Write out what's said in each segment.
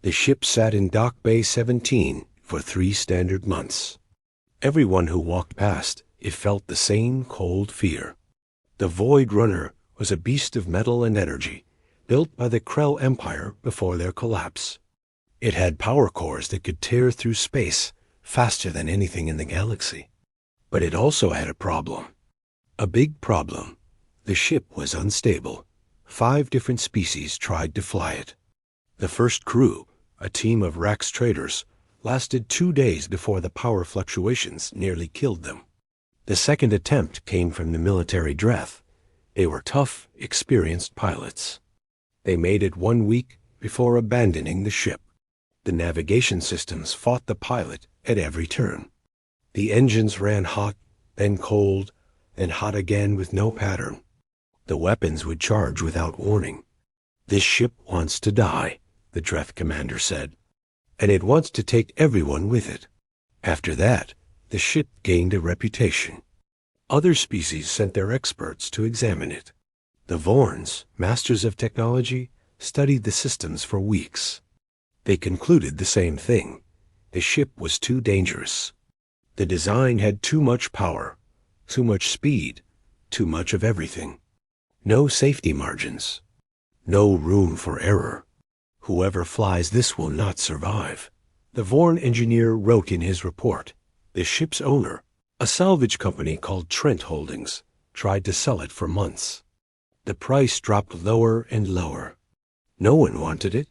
The ship sat in Dock Bay 17 for 3 standard months. Everyone who walked past it felt the same cold fear. The Void Runner was a beast of metal and energy, built by the Krell Empire before their collapse. It had power cores that could tear through space faster than anything in the galaxy. But it also had a problem. A big problem. The ship was unstable. 5 different species tried to fly it. The first crew, a team of Rax traders, lasted 2 days before the power fluctuations nearly killed them. The second attempt came from the military Dreth. They were tough, experienced pilots. They made it 1 week before abandoning the ship. The navigation systems fought the pilot at every turn. The engines ran hot, then cold, then hot again with no pattern. The weapons would charge without warning. "This ship wants to die," the Dreth commander said, "and it wants to take everyone with it." After that, the ship gained a reputation. Other species sent their experts to examine it. The Vorns, masters of technology, studied the systems for weeks. They concluded the same thing. The ship was too dangerous. The design had too much power, too much speed, too much of everything. No safety margins. No room for error. "Whoever flies this will not survive," the Vorn engineer wrote in his report. The ship's owner, a salvage company called Trent Holdings, tried to sell it for months. The price dropped lower and lower. No one wanted it.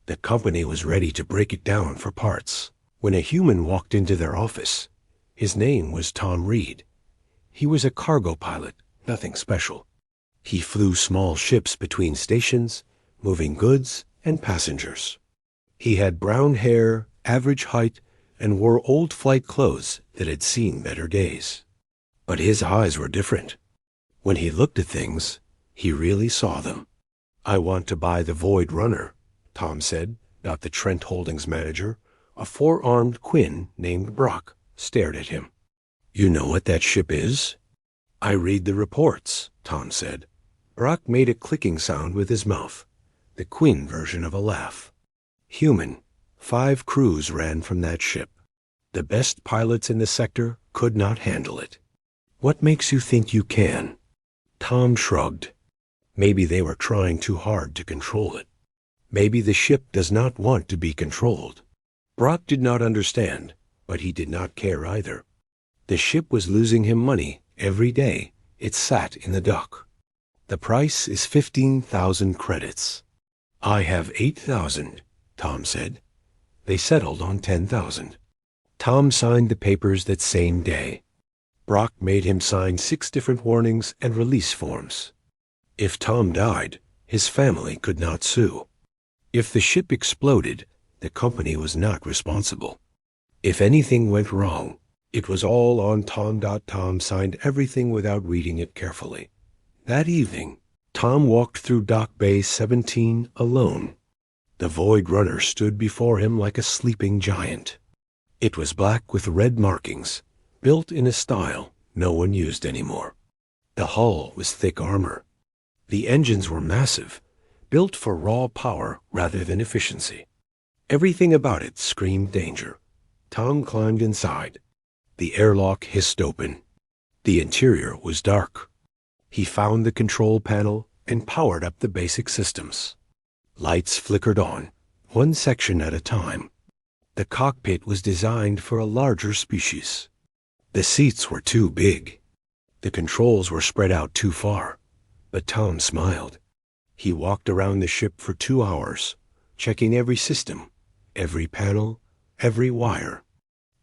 The company was ready to break it down for parts. When a human walked into their office, his name was Tom Reed. He was a cargo pilot, nothing special. He flew small ships between stations, moving goods and passengers. He had brown hair, average height, and wore old flight clothes that had seen better days. But his eyes were different. When he looked at things, he really saw them. "I want to buy the Void Runner," Tom said, not the Trent Holdings manager. A 4-armed Quinn named Brock stared at him. "You know what that ship is?" "I read the reports," Tom said. Brock made a clicking sound with his mouth, the Quinn version of a laugh. "Human. 5 crews ran from that ship. The best pilots in the sector could not handle it." "What makes you think you can?" Tom shrugged. Maybe they were trying too hard to control it. Maybe the ship does not want to be controlled. Brock did not understand, but he did not care either. The ship was losing him money every day it sat in the dock. "The price is 15,000 credits. "I have 8,000, Tom said. They settled on 10,000. Tom signed the papers that same day. Brock made him sign 6 different warnings and release forms. If Tom died, his family could not sue. If the ship exploded, the company was not responsible. If anything went wrong, it was all on Tom. Tom signed everything without reading it carefully. That evening, Tom walked through Dock Bay 17 alone. The Void Runner stood before him like a sleeping giant. It was black with red markings, built in a style no one used anymore. The hull was thick armor. The engines were massive, built for raw power rather than efficiency. Everything about it screamed danger. Tom climbed inside. The airlock hissed open. The interior was dark. He found the control panel and powered up the basic systems. Lights flickered on, one section at a time. The cockpit was designed for a larger species. The seats were too big. The controls were spread out too far. But Tom smiled. He walked around the ship for 2 hours, checking every system, every panel, every wire.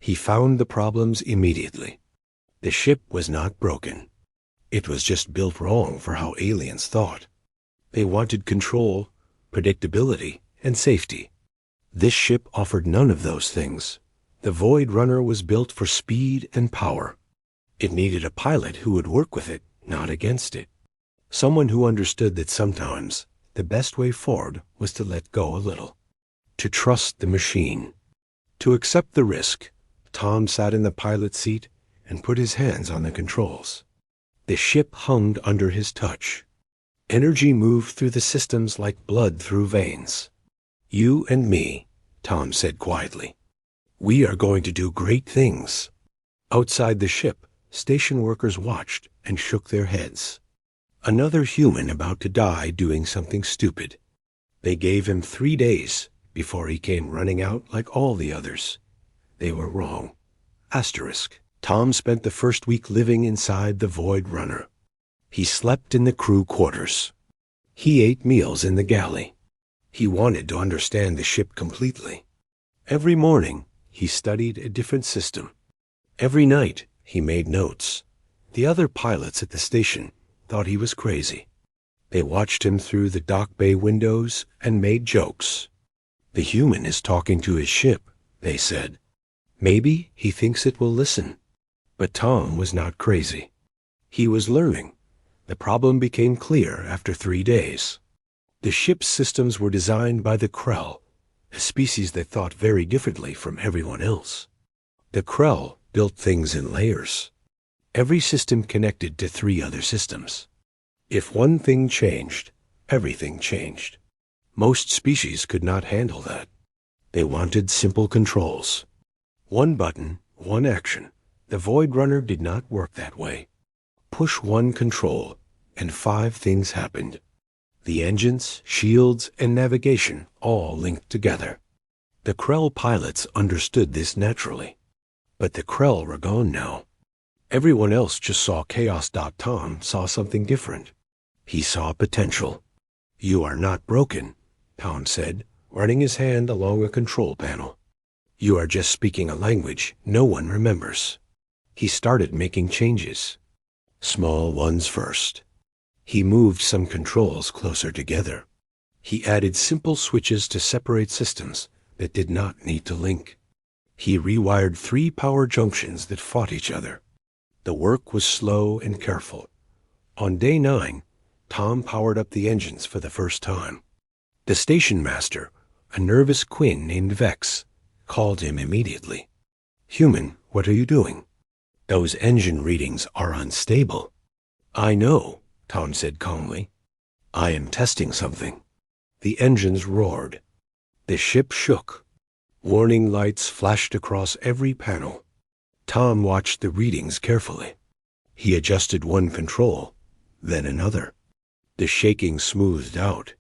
He found the problems immediately. The ship was not broken. It was just built wrong for how aliens thought. They wanted control, predictability, and safety. This ship offered none of those things. The Void Runner was built for speed and power. It needed a pilot who would work with it, not against it. Someone who understood that sometimes the best way forward was to let go a little. To trust the machine. To accept the risk, Tom sat in the pilot seat and put his hands on the controls. The ship hummed under his touch. Energy moved through the systems like blood through veins. You and me, Tom said quietly. We are going to do great things. Outside the ship, station workers watched and shook their heads. Another human about to die doing something stupid. They gave him 3 days before he came running out like all the others. They were wrong. Asterisk. Tom spent the first week living inside the Void Runner. He slept in the crew quarters. He ate meals in the galley. He wanted to understand the ship completely. Every morning, he studied a different system. Every night, he made notes. The other pilots at the station thought he was crazy. They watched him through the dock bay windows and made jokes. The human is talking to his ship, they said. Maybe he thinks it will listen. But Tom was not crazy. He was learning. The problem became clear after 3 days. The ship's systems were designed by the Krell, a species that thought very differently from everyone else. The Krell built things in layers. Every system connected to 3 other systems. If one thing changed, everything changed. Most species could not handle that. They wanted simple controls. One button, one action. The Void Runner did not work that way. Push one control, and 5 things happened. The engines, shields, and navigation all linked together. The Krell pilots understood this naturally. But the Krell were gone now. Everyone else just saw chaos. Tom saw something different. He saw potential. You are not broken, Tom said, running his hand along a control panel. You are just speaking a language no one remembers. He started making changes. Small ones first. He moved some controls closer together. He added simple switches to separate systems that did not need to link. He rewired 3 power junctions that fought each other. The work was slow and careful. On day 9, Tom powered up the engines for the first time. The station master, a nervous Quinn named Vex, called him immediately. Human, what are you doing? Those engine readings are unstable. I know, Tom said calmly. I am testing something. The engines roared. The ship shook. Warning lights flashed across every panel. Tom watched the readings carefully. He adjusted one control, then another. The shaking smoothed out.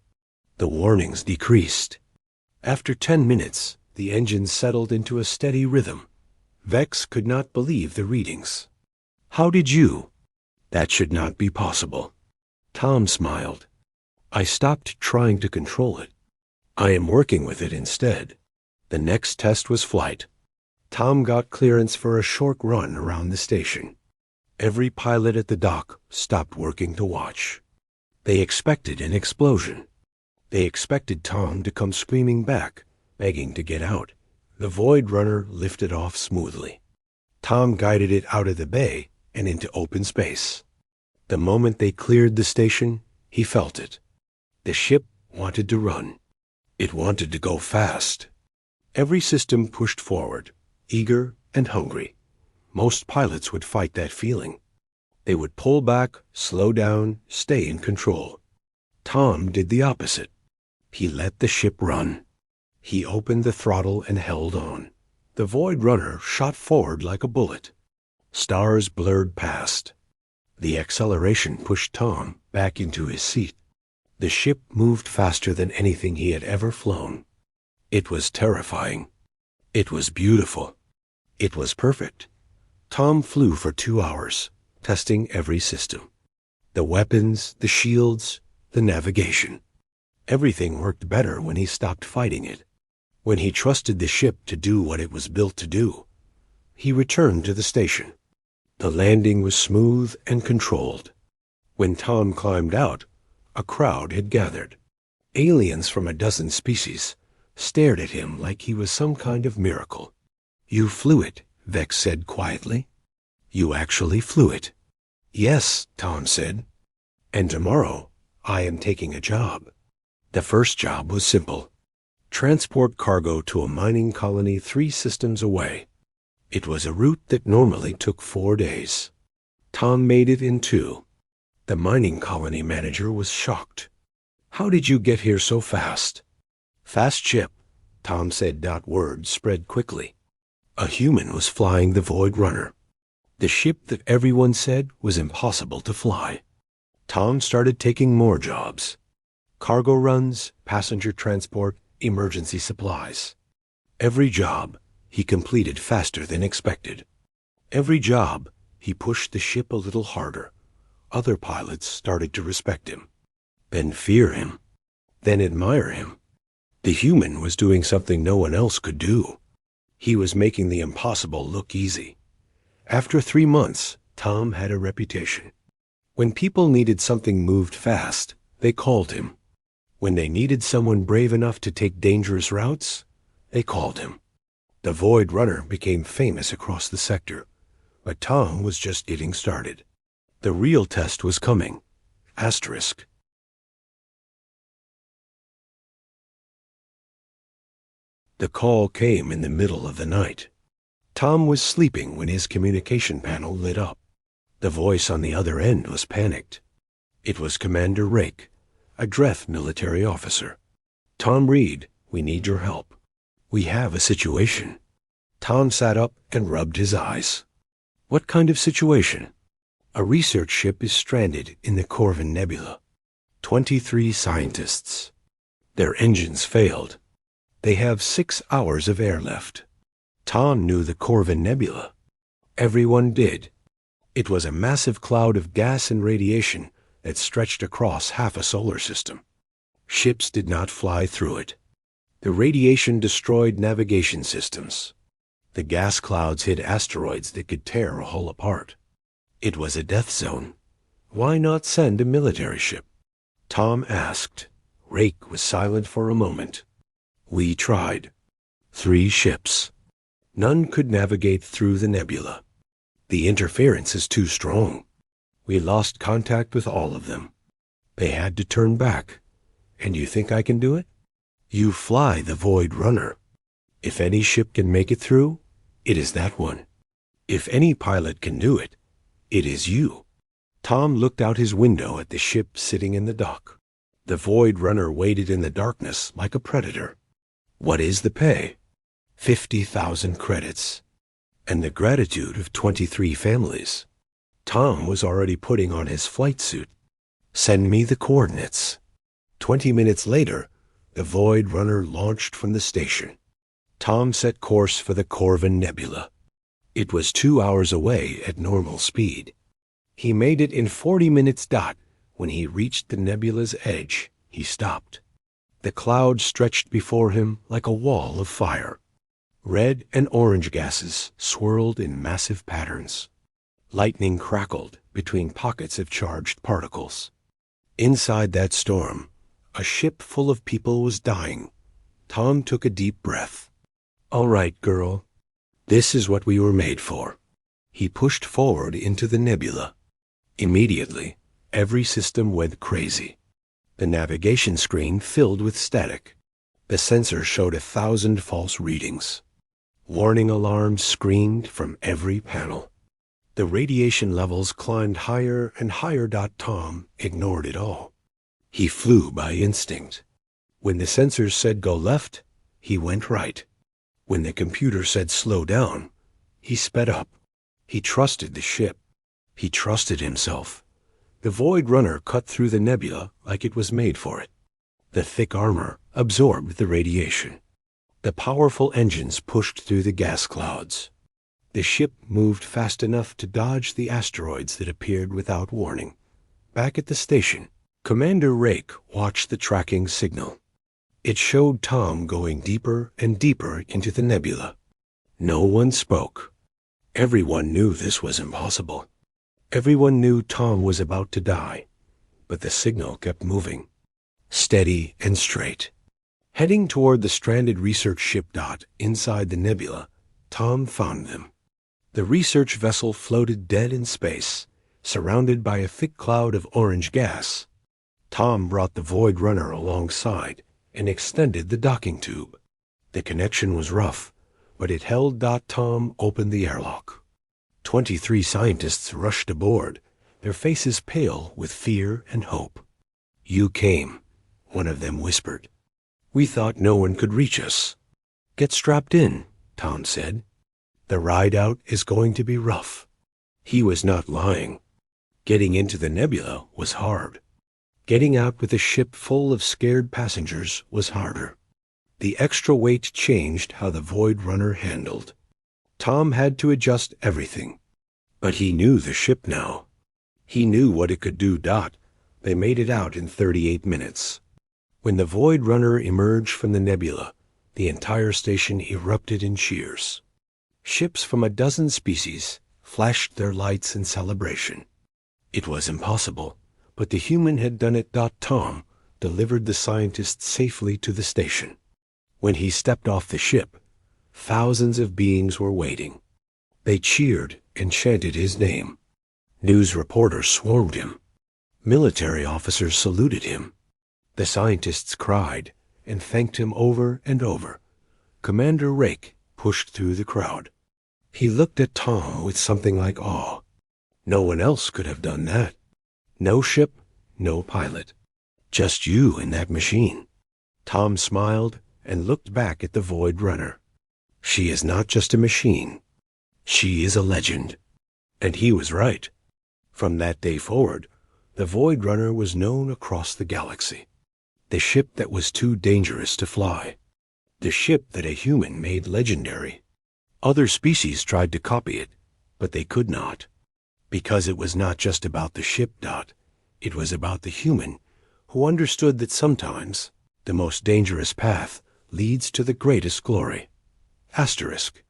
The warnings decreased. After 10 minutes, the engine settled into a steady rhythm. Vex could not believe the readings. How did you? That should not be possible. Tom smiled. I stopped trying to control it. I am working with it instead. The next test was flight. Tom got clearance for a short run around the station. Every pilot at the dock stopped working to watch. They expected an explosion. They expected Tom to come screaming back, begging to get out. The Void Runner lifted off smoothly. Tom guided it out of the bay and into open space. The moment they cleared the station, he felt it. The ship wanted to run. It wanted to go fast. Every system pushed forward, eager and hungry. Most pilots would fight that feeling. They would pull back, slow down, stay in control. Tom did the opposite. He let the ship run. He opened the throttle and held on. The Void Runner shot forward like a bullet. Stars blurred past. The acceleration pushed Tom back into his seat. The ship moved faster than anything he had ever flown. It was terrifying. It was beautiful. It was perfect. Tom flew for 2 hours, testing every system. The weapons, the shields, the navigation. Everything worked better when he stopped fighting it. When he trusted the ship to do what it was built to do. He returned to the station. The landing was smooth and controlled. When Tom climbed out, a crowd had gathered. Aliens from a dozen species stared at him like he was some kind of miracle. You flew it, Vex said quietly. You actually flew it. Yes, Tom said. And tomorrow, I am taking a job. The first job was simple. Transport cargo to a mining colony 3 systems away. It was a route that normally took 4 days. Tom made it in 2. The mining colony manager was shocked. How did you get here so fast? Fast ship, Tom said. Word spread quickly. A human was flying the Void Runner, the ship that everyone said was impossible to fly. Tom started taking more jobs. Cargo runs, passenger transport, emergency supplies. Every job he completed faster than expected. Every job he pushed the ship a little harder. Other pilots started to respect him, then fear him, then admire him. The human was doing something no one else could do. He was making the impossible look easy. After 3 months, Tom had a reputation. When people needed something moved fast, they called him. When they needed someone brave enough to take dangerous routes, they called him. The Void Runner became famous across the sector, but Tom was just getting started. The real test was coming. Asterisk. The call came in the middle of the night. Tom was sleeping when his communication panel lit up. The voice on the other end was panicked. It was Commander Rake, a Dreth military officer. Tom Reed, we need your help. We have a situation. Tom sat up and rubbed his eyes. What kind of situation? A research ship is stranded in the Corvin Nebula. 23 scientists. Their engines failed. They have 6 hours of air left. Tom knew the Corvin Nebula. Everyone did. It was a massive cloud of gas and radiation that stretched across half a solar system. Ships did not fly through it. The radiation destroyed navigation systems. The gas clouds hid asteroids that could tear a hull apart. It was a death zone. Why not send a military ship? Tom asked. Rake was silent for a moment. We tried. 3 ships. None could navigate through the nebula. The interference is too strong. We lost contact with all of them. They had to turn back. And you think I can do it? You fly the Void Runner. If any ship can make it through, it is that one. If any pilot can do it, it is you. Tom looked out his window at the ship sitting in the dock. The Void Runner waited in the darkness like a predator. What is the pay? 50,000 credits. And the gratitude of 23 families. Tom was already putting on his flight suit. Send me the coordinates. 20 minutes later, the Void Runner launched from the station. Tom set course for the Corvin Nebula. It was 2 hours away at normal speed. He made it in 40 minutes . When he reached the nebula's edge, he stopped. The clouds stretched before him like a wall of fire. Red and orange gases swirled in massive patterns. Lightning crackled between pockets of charged particles. Inside that storm, a ship full of people was dying. Tom took a deep breath. All right, girl. This is what we were made for. He pushed forward into the nebula. Immediately, every system went crazy. The navigation screen filled with static. The sensor showed 1,000 false readings. Warning alarms screamed from every panel. The radiation levels climbed higher and higher. Tom ignored it all. He flew by instinct. When the sensors said go left, he went right. When the computer said slow down, he sped up. He trusted the ship. He trusted himself. The Void Runner cut through the nebula like it was made for it. The thick armor absorbed the radiation. The powerful engines pushed through the gas clouds. The ship moved fast enough to dodge the asteroids that appeared without warning. Back at the station, Commander Rake watched the tracking signal. It showed Tom going deeper and deeper into the nebula. No one spoke. Everyone knew this was impossible. Everyone knew Tom was about to die, but the signal kept moving, steady and straight. Heading toward the stranded research ship. Inside the nebula, Tom found them. The research vessel floated dead in space, surrounded by a thick cloud of orange gas. Tom brought the Void Runner alongside and extended the docking tube. The connection was rough, but it held. Tom opened the airlock. 23 scientists rushed aboard, their faces pale with fear and hope. You came, one of them whispered. We thought no one could reach us. Get strapped in, Tom said. The ride out is going to be rough. He was not lying. Getting into the nebula was hard. Getting out with a ship full of scared passengers was harder. The extra weight changed how the Void Runner handled. Tom had to adjust everything. But he knew the ship now. He knew what it could do. They made it out in 38 minutes. When the Void Runner emerged from the nebula, the entire station erupted in cheers. Ships from a dozen species flashed their lights in celebration. It was impossible, but the human had done it. Tom delivered the scientist safely to the station. When he stepped off the ship, thousands of beings were waiting. They cheered and chanted his name. News reporters swarmed him. Military officers saluted him. The scientists cried and thanked him over and over. Commander Rake pushed through the crowd. He looked at Tom with something like awe. No one else could have done that. No ship, no pilot. Just you in that machine. Tom smiled and looked back at the Void Runner. She is not just a machine. She is a legend. And he was right. From that day forward, the Void Runner was known across the galaxy. The ship that was too dangerous to fly. The ship that a human made legendary. Other species tried to copy it, but they could not. Because it was not just about the ship. It was about the human who understood that sometimes the most dangerous path leads to the greatest glory. Asterisk.